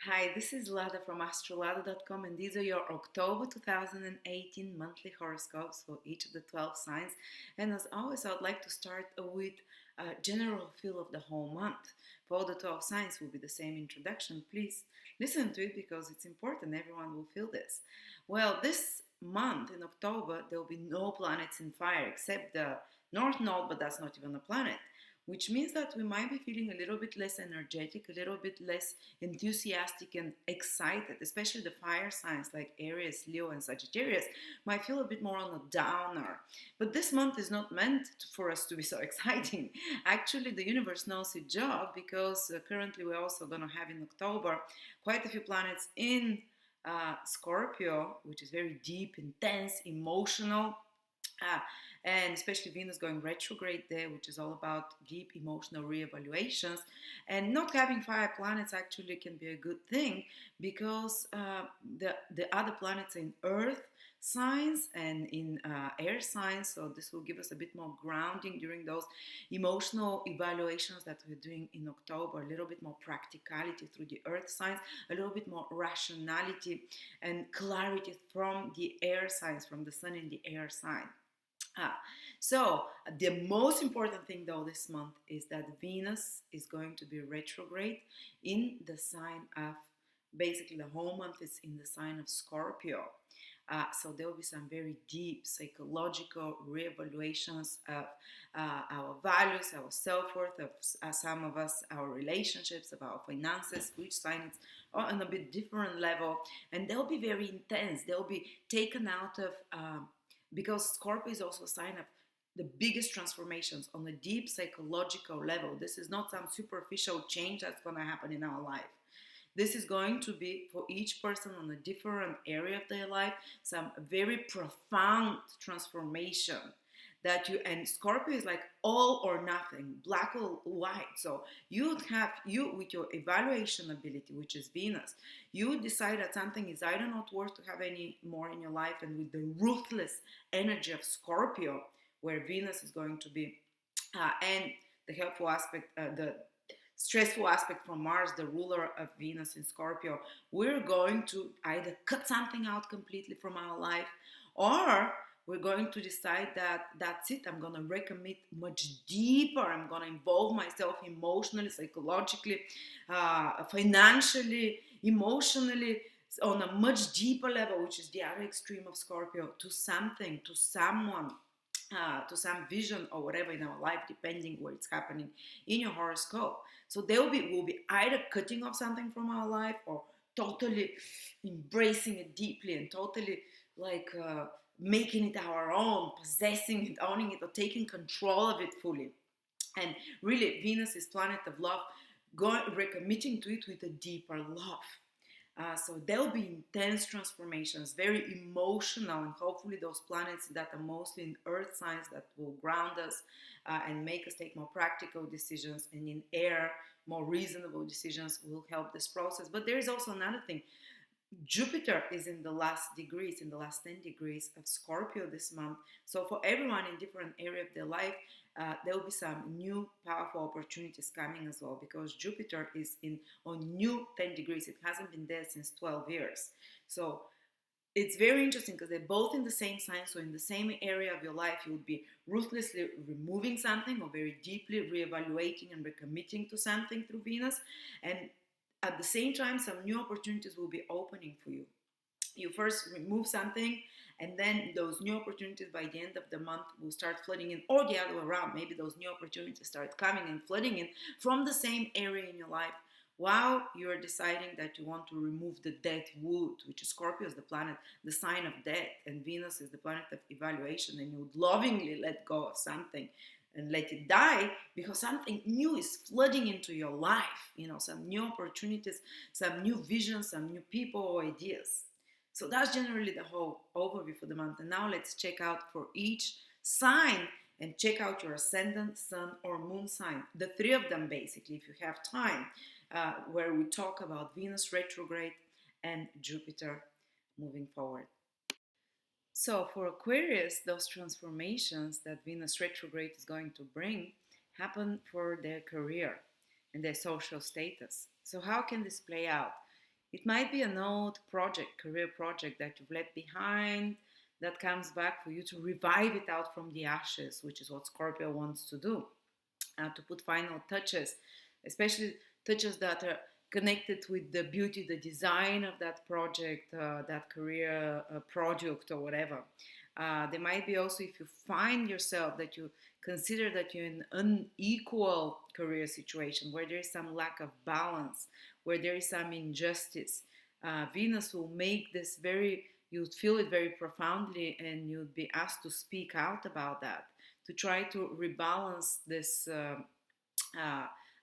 Hi, this is Lada from astrolada.com, and these are your October 2018 monthly horoscopes for each of the 12 signs. And as always, I'd like to start with a general feel of the whole month. For all the 12 signs will be the same introduction. Please listen to it because it's important. Everyone will feel this. Well, this month in October, there will be no planets in fire except the North Node, but that's not even a planet, which means that we might be feeling a little bit less energetic, a little bit less enthusiastic and excited, especially the fire signs like Aries, Leo, and Sagittarius might feel a bit more on a downer. But this month is not meant for us to be so exciting. Actually, the universe knows its job because currently we're also going to have in October quite a few planets in Scorpio, which is very deep, intense, emotional. Uh, and especially Venus going retrograde there, which is all about deep emotional reevaluations. And not having fire planets actually can be a good thing because the other planets are in Earth signs and in air signs, so this will give us a bit more grounding during those emotional evaluations that we're doing in October, a little bit more practicality through the earth signs, a little bit more rationality and clarity from the air signs, from the sun in the air sign. Ah, so the most important thing though this month is that Venus is going to be retrograde in the sign of, basically the whole month is in the sign of Scorpio. So there will be some very deep psychological reevaluations of our values, our self-worth, of some of us, our relationships, of our finances, which sign it's on a bit different level, and they'll be very intense. They'll be taken out of because Scorpio is also a sign of the biggest transformations on a deep psychological level. This is not some superficial change that's going to happen in our life. This is going to be for each person on a different area of their life, some very profound transformation that you, and Scorpio is like all or nothing, black or white. So you would have, you with your evaluation ability, which is Venus, you would decide that something is either not worth to have any more in your life, and with the ruthless energy of Scorpio, where Venus is going to be and the helpful aspect, the stressful aspect from Mars, the ruler of Venus in Scorpio, we're going to either cut something out completely from our life, or we're going to decide that that's it. I'm going to recommit much deeper. I'm going to involve myself emotionally, psychologically, financially, emotionally, on a much deeper level, which is the other extreme of Scorpio, to something, to someone, to some vision or whatever in our life, depending where it's happening in your horoscope. So we'll be either cutting off something from our life, or totally embracing it deeply and totally like making it our own, possessing it, owning it, or taking control of it fully. And really, Venus is planet of love, recommitting to it with a deeper love. So there'll be intense transformations, very emotional, and hopefully those planets that are mostly in earth signs that will ground us and make us take more practical decisions, and in air, more reasonable decisions will help this process. But there is also another thing. Jupiter is in the last degrees, in the last 10 degrees of Scorpio this month. So for everyone in different area of their life, there will be some new powerful opportunities coming as well, because Jupiter is in on new 10 degrees. It hasn't been there since 12 years. So it's very interesting because they're both in the same sign. So in the same area of your life, you would be ruthlessly removing something or very deeply reevaluating and recommitting to something through Venus. And at the same time, some new opportunities will be opening for you. You first remove something, and then those new opportunities by the end of the month will start flooding in, or the other way around. Maybe those new opportunities start coming and flooding in from the same area in your life, while you're deciding that you want to remove the dead wood, which is Scorpio is the planet, the sign of death, and Venus is the planet of evaluation, and you would lovingly let go of something and let it die because something new is flooding into your life, some new opportunities, some new visions, some new people or ideas. So that's generally the whole overview for the month. And now let's check out for each sign, and check out your ascendant, sun, or moon sign. The three of them, basically, if you have time, where we talk about Venus retrograde and Jupiter moving forward. So for Aquarius, those transformations that Venus retrograde is going to bring happen for their career and their social status. So how can this play out? It might be an old project, career project that you've left behind that comes back for you to revive it out from the ashes, which is what Scorpio wants to do, to put final touches, especially touches that are connected with the beauty, the design of that project, that career project or whatever. There might be also, if you find yourself that you consider that you're in an unequal career situation where there is some lack of balance, where there is some injustice, Venus will make this very, you'd feel it very profoundly, and you'd be asked to speak out about that, to try to rebalance this uh,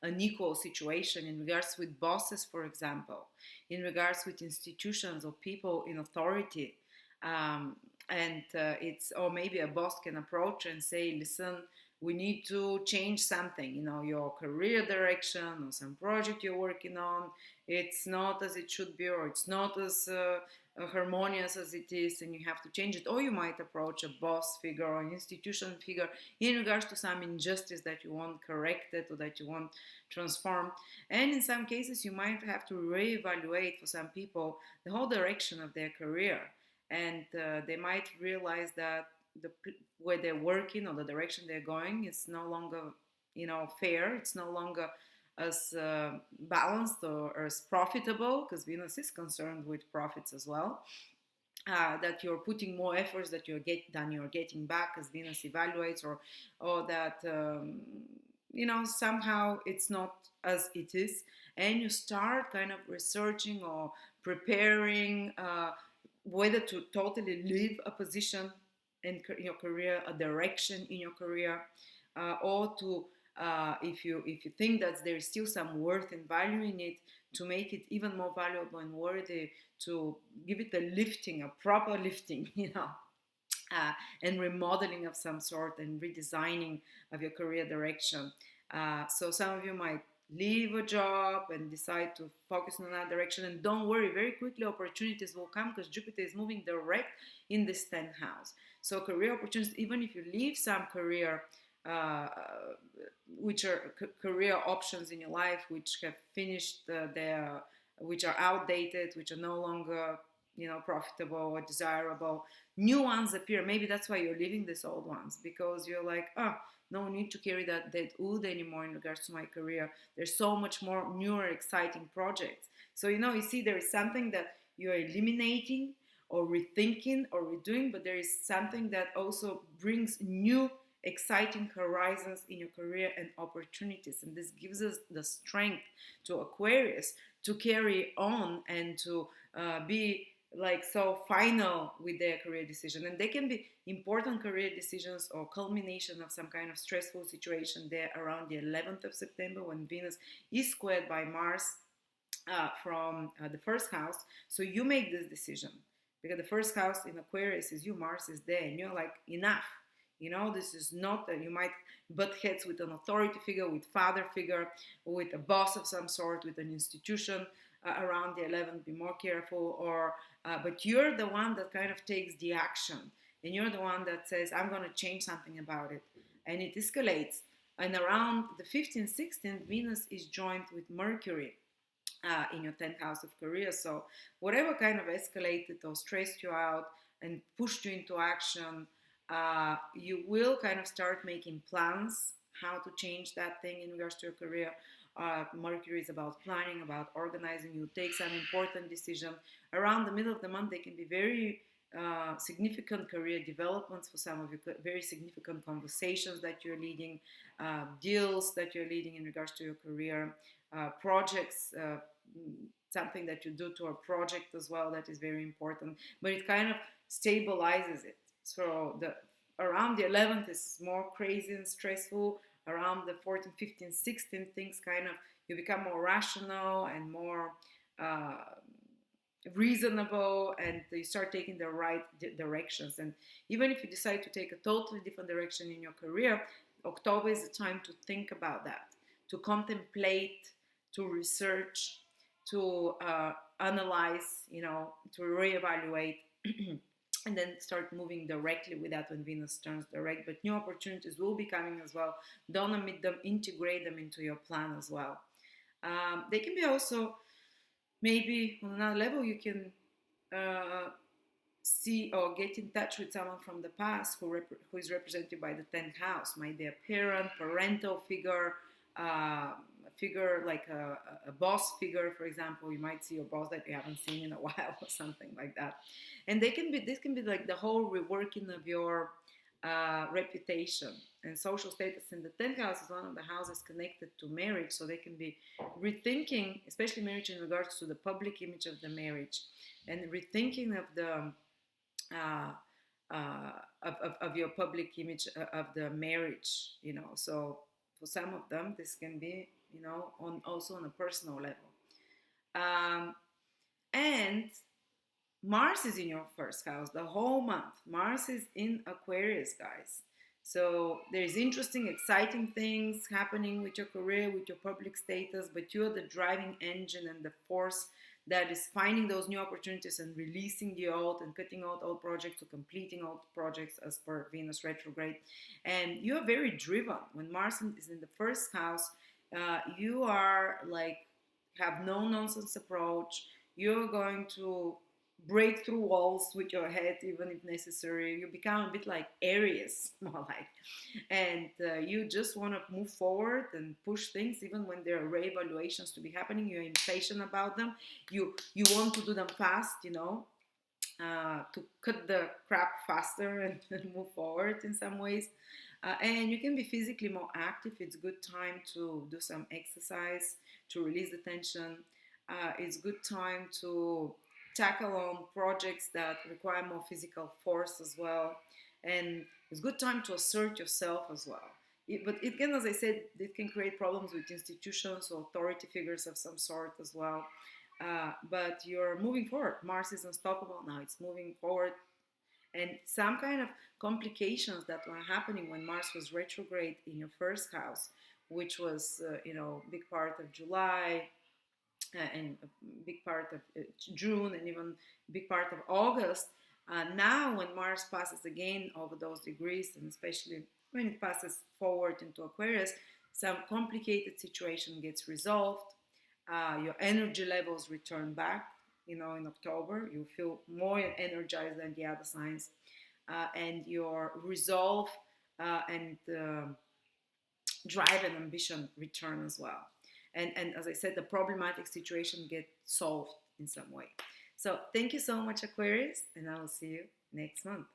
unequal situation in regards with bosses, for example, in regards with institutions or people in authority. Um, and it's, or maybe a boss can approach and say, listen, we need to change something, your career direction or some project you're working on. It's not as it should be, or it's not as harmonious as it is, and you have to change it. Or you might approach a boss figure or an institution figure in regards to some injustice that you want corrected or that you want transformed. And in some cases, you might have to reevaluate, for some people, the whole direction of their career. And they might realize that the where they're working or the direction they're going is no longer, fair. It's no longer as balanced or as profitable, because Venus is concerned with profits as well. That you're putting more efforts that you're getting back as Venus evaluates, or that somehow it's not as it is, and you start kind of researching or preparing whether to totally leave a position in your career, a direction in your career, or to if you think that there is still some worth and value in it, to make it even more valuable and worthy, to give it a lifting, a proper lifting, and remodeling of some sort, and redesigning of your career direction. So some of you might leave a job and decide to focus on that direction, and don't worry, very quickly opportunities will come, because Jupiter is moving direct in this 10th house. So career opportunities, even if you leave some career uh, which are career options in your life which have finished their, which are outdated, which are no longer profitable or desirable, new ones appear. Maybe that's why you're leaving these old ones, because you're like, no need to carry that dead wood anymore in regards to my career. There's so much more newer, exciting projects. So you see, there is something that you're eliminating or rethinking or redoing, but there is something that also brings new exciting horizons in your career and opportunities. And this gives us the strength to Aquarius to carry on and to be like so final with their career decision. And they can be important career decisions or culmination of some kind of stressful situation there around the 11th of September, when Venus is squared by Mars from the first house. So you make this decision, because the first house in Aquarius is you, Mars is there, and you're like, enough. This is not that you might butt heads with an authority figure, with father figure, or with a boss of some sort, with an institution around the 11th. Be more careful. Or but you're the one that kind of takes the action, and you're the one that says, I'm going to change something about it, and it escalates. And around the 15th, 16th, Venus is joined with Mercury in your 10th house of career. So whatever kind of escalated or stressed you out and pushed you into action, you will kind of start making plans how to change that thing in regards to your career. Mercury is about planning, about organizing. You take some important decision. Around the middle of the month, they can be very significant career developments for some of you, very significant conversations that you're leading, deals that you're leading in regards to your career, projects, something that you do to a project as well that is very important, but it kind of stabilizes it. So around the 11th is more crazy and stressful. Around the 14th, 15th, 16th, things kind of, you become more rational and more reasonable, and you start taking the right directions. And even if you decide to take a totally different direction in your career, October is the time to think about that, to contemplate, to research, to analyze, to reevaluate. And then start moving directly with that when Venus turns direct. But new opportunities will be coming as well. Don't omit them, integrate them into your plan as well. They can be also Maybe on another level, you can uh, see or get in touch with someone from the past who is represented by the 10th house. Might be a parent, parental figure, a figure like a boss figure, for example. You might see your boss that you haven't seen in a while or something like that. And this can be like the whole reworking of your reputation and social status. In the 10th house is one of the houses connected to marriage, so they can be rethinking, especially marriage in regards to the public image of the marriage, and rethinking of the uh, of your public image of the marriage, So for some of them, this can be, on also on a personal level. Um, and Mars is in your first house the whole month. Mars is in Aquarius, guys. So there's interesting, exciting things happening with your career, with your public status, but you're the driving engine and the force that is finding those new opportunities and releasing the old and cutting out old projects to completing old projects as per Venus retrograde. And you're very driven. When Mars is in the first house, you are like, have no nonsense approach. You're going to break through walls with your head, even if necessary. You become a bit like Aries, more like, and you just want to move forward and push things, even when there are re-evaluations to be happening. You're impatient about them. You want to do them fast, to cut the crap faster and move forward in some ways. And you can be physically more active. It's good time to do some exercise to release the tension. It's good time to tackle on projects that require more physical force as well. And it's good time to assert yourself as well. But it can, as I said, it can create problems with institutions or authority figures of some sort as well. But you're moving forward. Mars is unstoppable now. It's moving forward. And some kind of complications that were happening when Mars was retrograde in your first house, which was, big part of July, and a big part of June, and even a big part of August. Now, when Mars passes again over those degrees, and especially when it passes forward into Aquarius, some complicated situation gets resolved. Your energy levels return back. In October, you feel more energized than the other signs, and your resolve and drive and ambition return as well. And as I said, the problematic situation get solved in some way. So thank you so much, Aquarius, and I will see you next month.